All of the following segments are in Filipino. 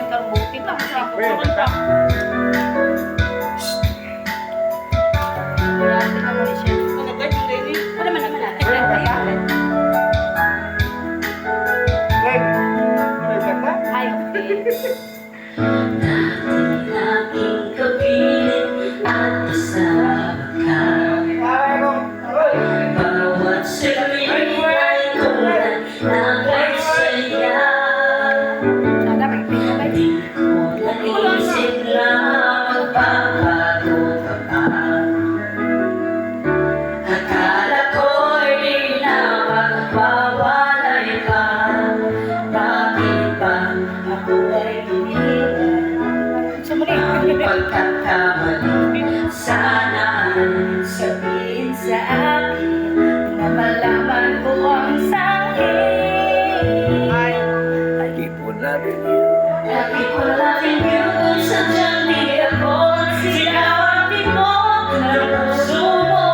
Buti lang. Wait, basta. Wala sila mo siya. Wala man naman natin. Wait, basta. Ay, okay. Aking kapiling at kasama ka. Bawat saglit ay tulad ng may saya. Sana magpipigay. Di ko naisip na magbabago ka pa. Akala ko'y di na magwawalay pa. Bakit ba ako ay iniwan? Sumuli. Ang pagkakamali, sana sabihin sa akin na malaman ko ang sakit. I keep on loving you. Lagi ko loving you kung sadyang di ako sinabi mo ng puso mo.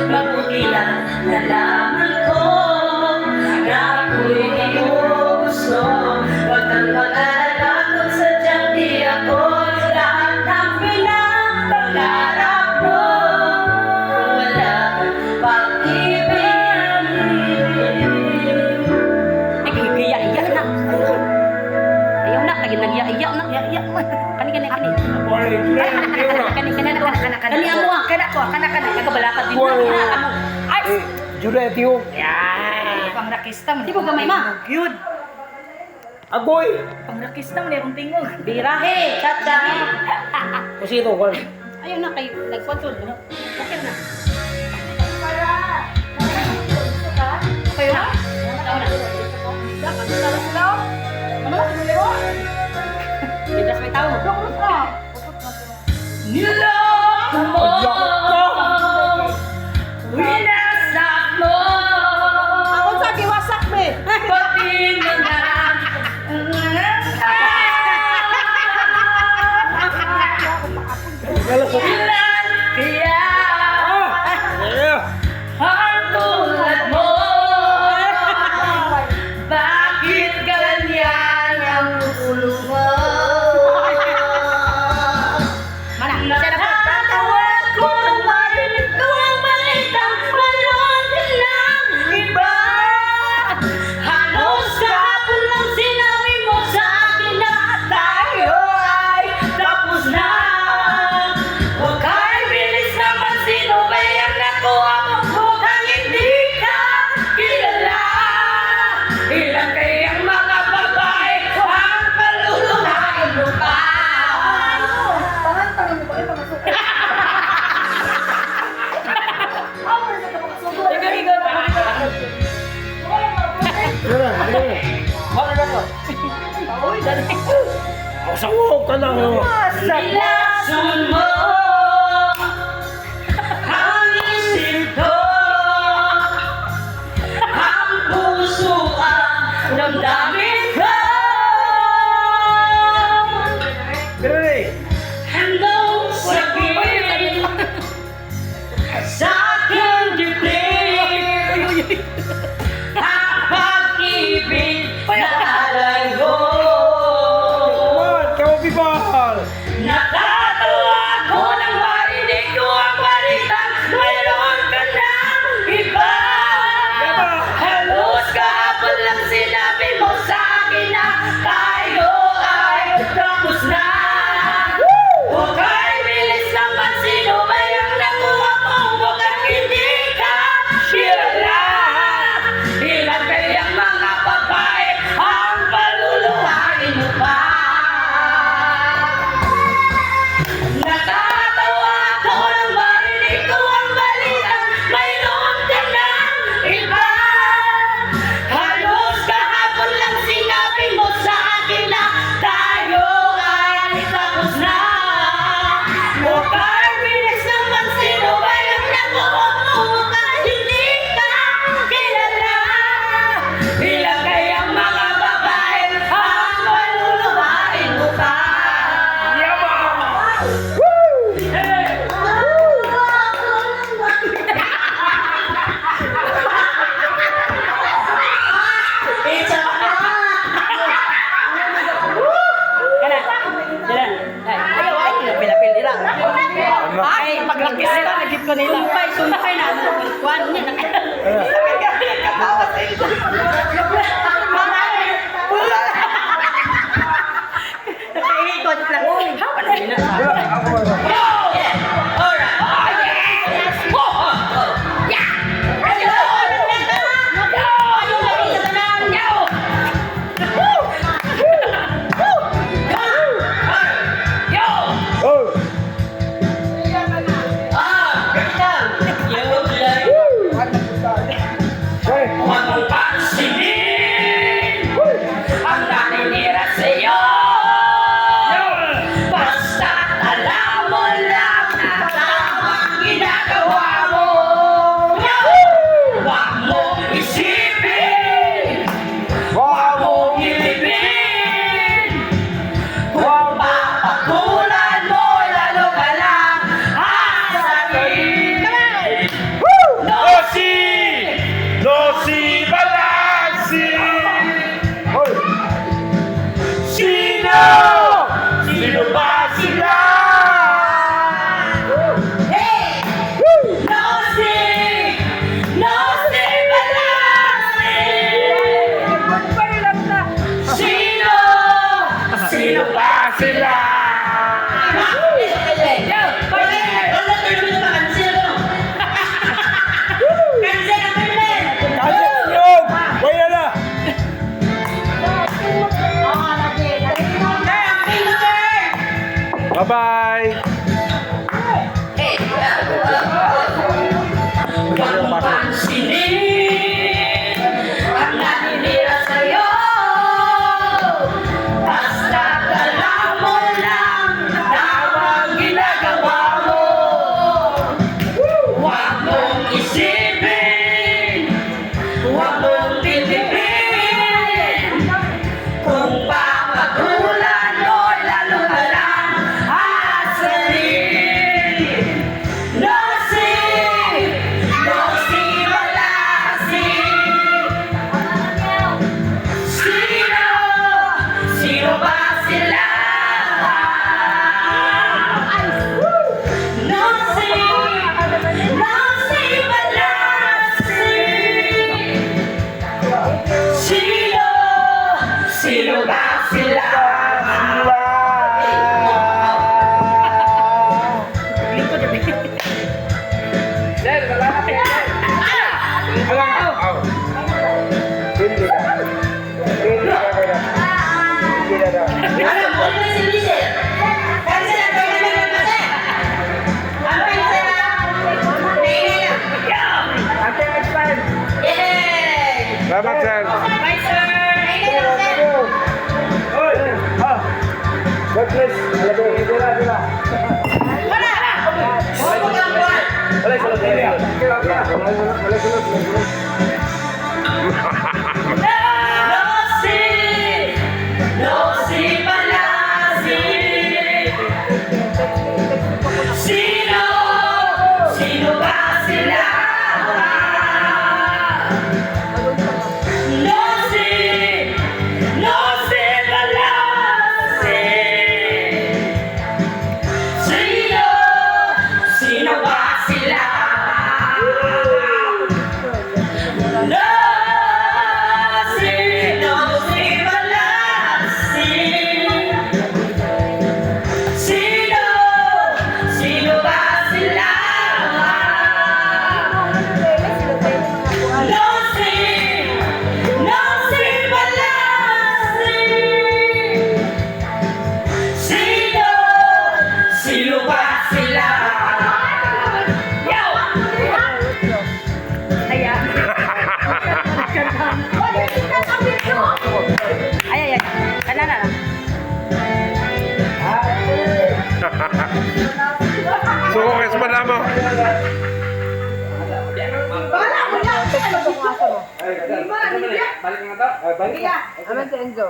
Mabuti lang nalaman ko na ako'y di mo gusto. Huwag kang mag-alala kung sadyang di ako lahat ng pinapangarap mo. Kung wala kang pag-ibig. Nagigiyak-iyak na. Ayaw na. Nag-iyak na. Iyak mo. Kani. Why? Kani. Kani mo ang kana ko. Kana. Nagabalakad din Wow. na. Ay! Eh, Juliet, you. Yan. Pangrakista mo. Di mo gamay ma. Yun. Agoy. Pangrakista mo. Lerong tingog. Birahe. Chacha. Kusino, Juan. Ayaw na kayo. Nagpantol. Okay na. Kayo na? Ako na. Dapat na sila. Ano? Bidas may tao. Niloko mo, winasak mo, Ako sa kiwasak be. pati na na. Ilan kaya Yeah. ang tulad mo? Bakit ganyan ang ulo mo? Mana? Siya na po. Natawag ko nang marinig ko ang balitang meron din ng iba. Halos kahapon lang sinabi mo sa akin na tayo ay tapos na. Huwag ka'y bilis naman, sino ba yung nakuha mo? Mukhang hindi ka kilala. Ilan kayang mga babae ang paluluhain mo pa? Sawag ka na. Nilason mo ang isip ko, ang puso ang damdamin ko. Handong sabihin sa aking dibdib ang pag-ibig na alayo. Come on, come on, people. Natatawa ko na ko nila. Sumpay na mo. Kuan niya na. Nakaikot lang. Hawa na nila. Sino ba sila? Sino ba sila? Bye-bye! Ang naninira sa'yo, basta alam mo lang tawag ginagawa mo. Huwag mong isipin, huwag mong titipin, kung papatulan mo'y lalo ka lang asarin. Sino ba sila? Sino ba sila? Salamat, sir. Bye, sir. God bless. Sino ba sila? Sino ba sila? Sino ba sila? Sino ba sila? Ay. Kanana lang. Suko kayo sa madama. Aman si Enzo.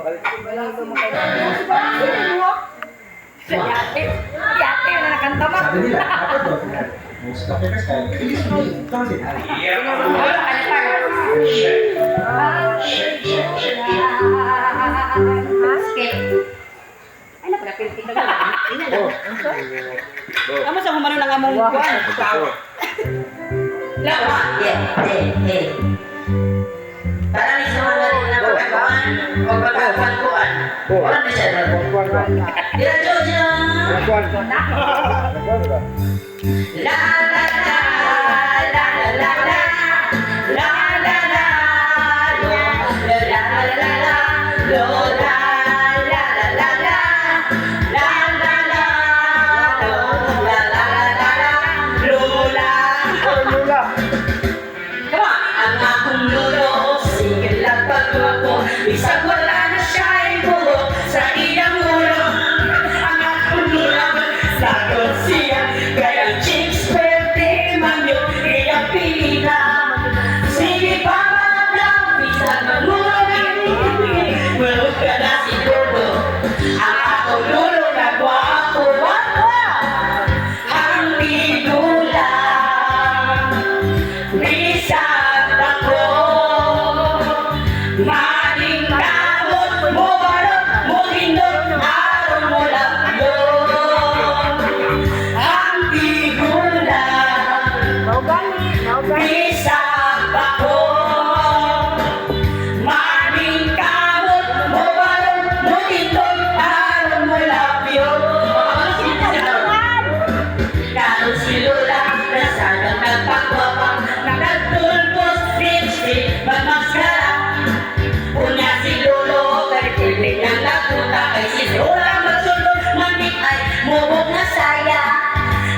Yate na nakanta mo. Ay, napagapilipin na gano'n. Ina na. Kamu sa humano ng among buwan. Lawa, para ni sa mga na pagkakuan o pagkakuan. Wala na siya. Dira Jojo. La la la la la la la la la la la la la la la Lola la la la la la la la Lola la la la Lola. Kama ang akong lolo, sige lang pagwapo, isang wala na siya ay buo sa iyang ulo. Ang akong lolo, sagot siya, kaya chicks pwede man yun, kaya pila. Sige pa man lang, isang manulit, wala ka na siguro. Ang akong lolo na gwapo, ang bigula. Bisag ako, maling kamot mo barot mo hindot aron mo lang yun. Ang bigula, bisag ako, maling kamot mo barot mo hindot aron mo lang yun. Kano si Lola, nasadang nagpagwapang, nagtulpos, lipstick, magmaskara. Una si Lolo, kay piling ang nakuta, kay si Lola magsulong, manik ay mubog na saya.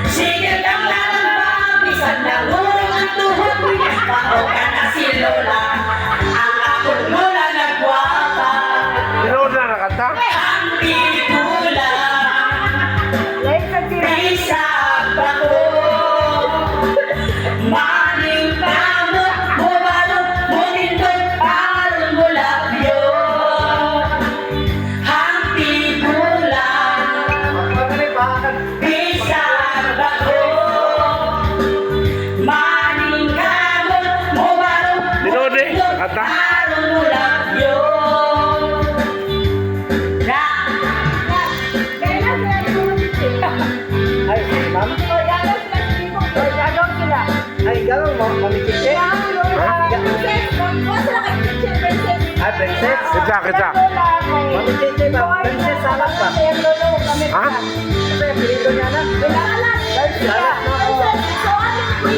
Sige kang lalambang, bisan na ngurong ang tuhod, pao ka na si Lola, ang akong Lola nagwapa. Sino na nakanta? Ang bigula, bisag ako, maling kamot mo balot mo nindot aron mo labyo. Ang bigula, bisag ako, maling kamot mo balot mo Sino di? nindot Kanta? aron mo labyo. Ay, ma'am? Ay, gano'n mo, mamikite? Ay, princess? Kita. Mamikite ba? Princess salak ba? Ha? Ano yung pilito niya na? Salak mo ako.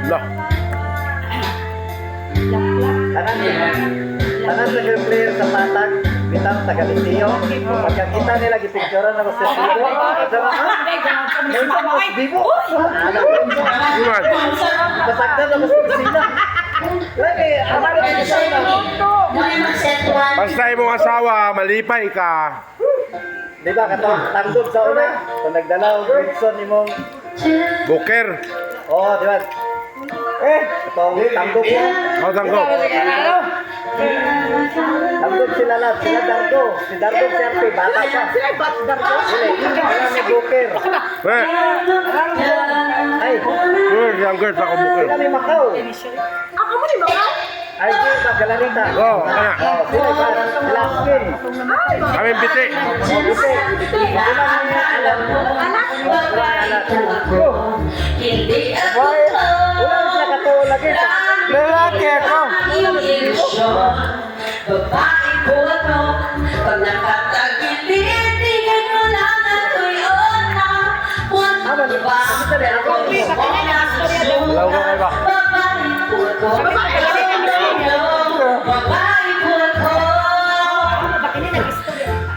Lah. Tanan sa girl player sa Patag, bitang Tagalitiyo. Pagkakita nila, gipicturean ako sa Bibo. Sama ka? May mas Bibo. Alam ko mo. Iman. Pasagdan ako sa kusina. Lagi, ano ka sa kusina? Basta imong asawa, malipay ka. Di ba, katong tangdod sa una? Kung nagdalaw, Wilson, imong... Buker. Oo, di ba? Katong tangdod mo. O, tangko. Tangdod sila lahat, sila Dardo. Si Dardo, si Arpe, bata pa. Sila Dardo? Sila, wala ni Buker. Eh, Ay, younger sa Buker. sila ni Macau. Ay, di ba, Galanita? Oo, kana. Oh, sila ba? Sila Askin. Kami biti. Oh, Bute. Sila niya alam mo. Hindi ako Why? Wala na sila katuo lagi. Lalaki ako. ilusyon. Babae ko ako, pag nakatagilid, tingin mo lang ako'y ona. Ama, di ba? Kasi ako. Wala ko kayo ba? Babae ko ako, babae ko ako.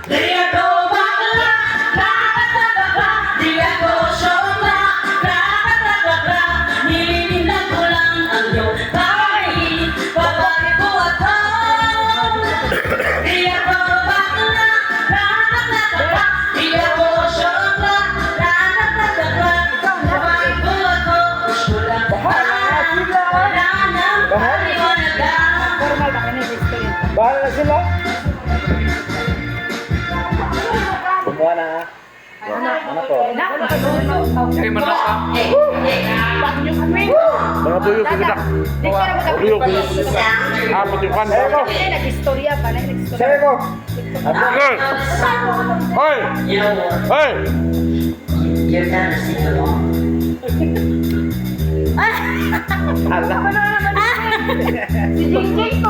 Di ako bakla, nakakataka, di ako syokla, nakakataka, nilinilang ko lang ang iyong babae, babae ko ako. Di ako bakla, nakakataka, di ako syokla, nakakataka, babae ko ako. Wala nang pariwara. Anak ko. Mga buyog sa kita. Buyog. Ah, patipan. Nag-istorya pa na. Sabi ko. Girl. Hoy. Hoy. You're gonna sing along. Ala. Si Jingjing